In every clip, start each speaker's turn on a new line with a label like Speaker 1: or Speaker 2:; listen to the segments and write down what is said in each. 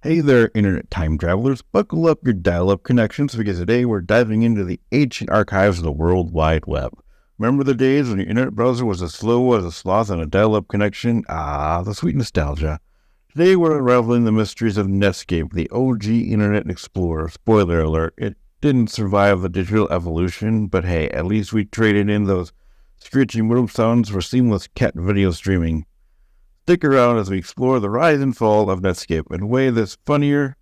Speaker 1: Hey there, internet time travelers. Buckle up your dial-up connections because today we're diving into the ancient archives of the World Wide Web. Remember the days when your internet browser was as slow as a sloth on a dial-up connection? Ah, the sweet nostalgia. Today we're unraveling the mysteries of Netscape, the OG Internet Explorer. Spoiler alert, it didn't survive the digital evolution, but hey, at least we traded in those screeching room sounds for seamless cat video streaming. Stick around as we explore the rise and fall of Netscape in a way that's funnier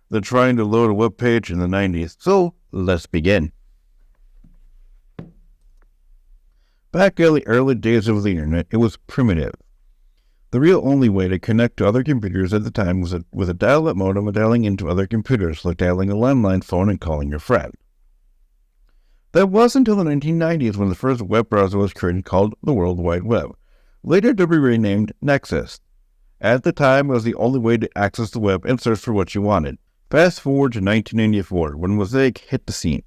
Speaker 1: than trying to load a web page in the 90s. So, let's begin. Back in the early days of the internet, it was primitive. The real only way to connect to other computers at the time was with a dial-up modem and dialing into other computers, like dialing a landline phone and calling your friend. That wasn't until the 1990s when the first web browser was created called the World Wide Web, later to be renamed Nexus. At the time, it was the only way to access the web and search for what you wanted. Fast forward to 1994, when Mosaic hit the scene.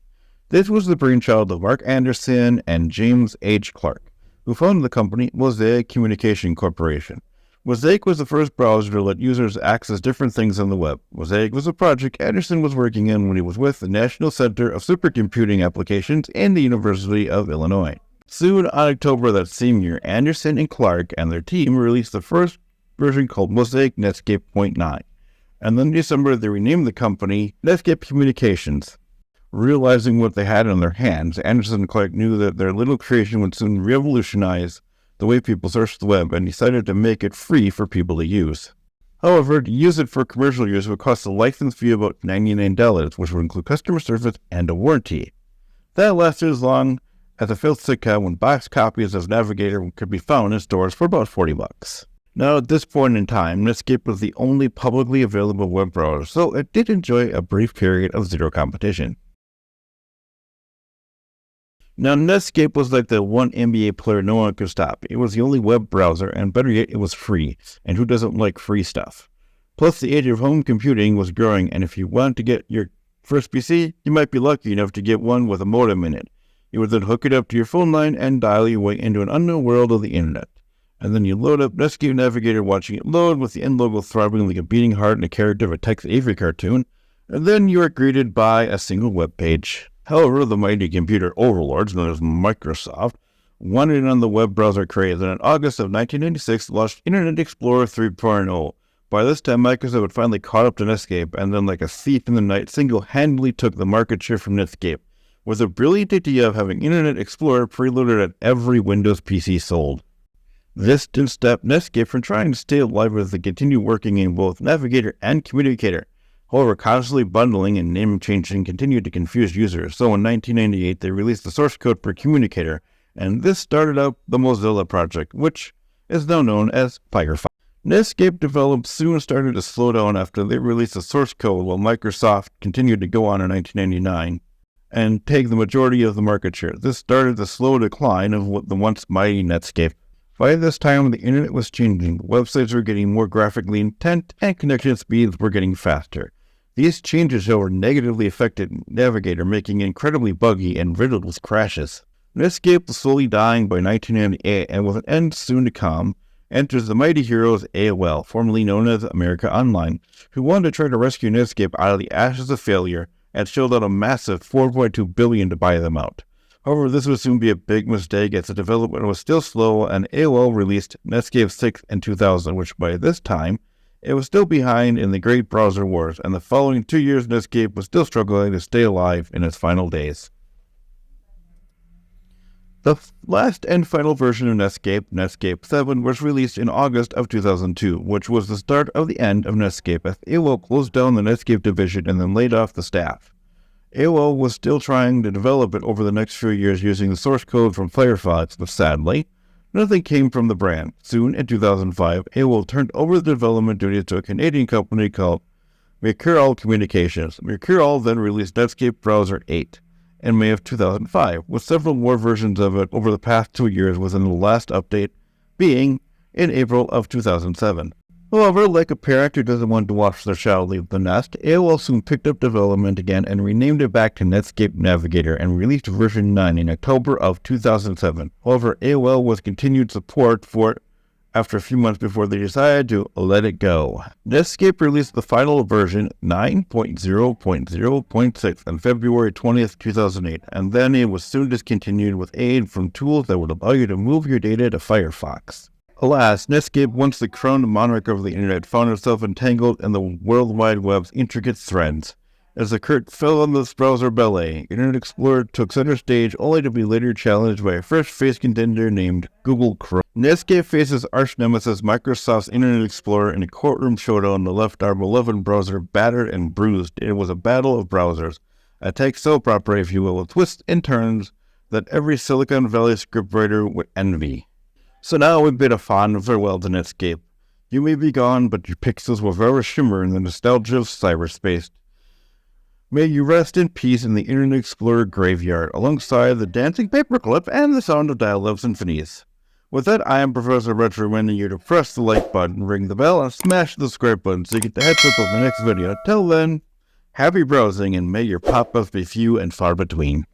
Speaker 1: This was the brainchild of Mark Anderson and James H. Clark, who founded the company Mosaic Communication Corporation. Mosaic was the first browser to let users access different things on the web. Mosaic was a project Anderson was working in when he was with the National Center of Supercomputing Applications in the University of Illinois. Soon, on October that same year, Anderson and Clark and their team released the first version called Mosaic Netscape 0.9. And then in December, they renamed the company Netscape Communications. Realizing what they had in their hands, Anderson and Clark knew that their little creation would soon revolutionize the way people searched the web and decided to make it free for people to use. However, to use it for commercial use would cost a license fee of about $99, which would include customer service and a warranty. That lasted as long as a failed sitcom when boxed copies of Navigator could be found in stores for about $40. Now, at this point in time, Netscape was the only publicly available web browser, so it did enjoy a brief period of zero competition. Now, Netscape was like the one NBA player no one could stop. It was the only web browser, and better yet, it was free. And who doesn't like free stuff? Plus, the age of home computing was growing, and if you wanted to get your first PC, you might be lucky enough to get one with a modem in it. You would then hook it up to your phone line and dial your way into an unknown world of the internet. And then you load up Netscape Navigator, watching it load with the end logo throbbing like a beating heart and a character of a Tex Avery cartoon. And then you are greeted by a single web page. However, the mighty computer overlords, known as Microsoft, wanted in on the web browser craze, and in August of 1996 launched Internet Explorer 3.0. By this time, Microsoft had finally caught up to Netscape, and then like a thief in the night, single-handedly took the market share from Netscape, with a brilliant idea of having Internet Explorer preloaded at every Windows PC sold. This didn't stop Netscape from trying to stay alive as they continued working in both Navigator and Communicator. However, constantly bundling and name changing continued to confuse users, so in 1998 they released the source code for Communicator, and this started out the Mozilla project, which is now known as Firefox. Netscape development soon started to slow down after they released the source code, while Microsoft continued to go on in 1999 and take the majority of the market share. This started the slow decline of the once mighty Netscape. By this time, the internet was changing. Websites were getting more graphically intent, and connection speeds were getting faster. These changes, however, negatively affected Navigator, making it incredibly buggy and riddled with crashes. Netscape was slowly dying by 1998, and with an end soon to come, enters the mighty heroes AOL, formerly known as America Online, who wanted to try to rescue Netscape out of the ashes of failure and shelled out a massive $4.2 billion to buy them out. However, this would soon be a big mistake as the development was still slow, and AOL released Netscape 6 in 2000, which by this time, it was still behind in the great browser wars, and the following 2 years Netscape was still struggling to stay alive in its final days. The last and final version of Netscape, Netscape 7, was released in August of 2002, which was the start of the end of Netscape as AOL closed down the Netscape division and then laid off the staff. AOL was still trying to develop it over the next few years using the source code from Firefox, but sadly, nothing came from the brand. Soon, in 2005, AOL turned over the development duties to a Canadian company called Mercurial Communications. Mercurial then released Netscape Browser 8 in May of 2005, with several more versions of it over the past 2 years, within the last update being in April of 2007. However, like a parent who doesn't want to watch their child leave the nest, AOL soon picked up development again and renamed it back to Netscape Navigator and released version 9 in October of 2007. However, AOL was continued support for after a few months before they decided to let it go. Netscape released the final version 9.0.0.6 on February 20th, 2008, and then it was soon discontinued with aid from tools that would allow you to move your data to Firefox. Alas, Netscape, once the crowned monarch of the internet, found itself entangled in the World Wide Web's intricate threads. As the curtain fell on this browser ballet, Internet Explorer took center stage only to be later challenged by a fresh face contender named Google Chrome. Netscape faces arch nemesis Microsoft's Internet Explorer in a courtroom showdown that left our beloved browser battered and bruised. It was a battle of browsers, a tech soap opera, if you will, with twists and turns that every Silicon Valley scriptwriter would envy. So now we bid a fond farewell to Netscape. You may be gone, but your pixels will forever shimmer in the nostalgia of cyberspace. May you rest in peace in the Internet Explorer graveyard, alongside the dancing paperclip and the sound of dial-up symphonies. With that, I am Professor Red, reminding you to press the like button, ring the bell, and smash the subscribe button so you get the heads up of the next video. Till then, happy browsing, and may your pop-ups be few and far between.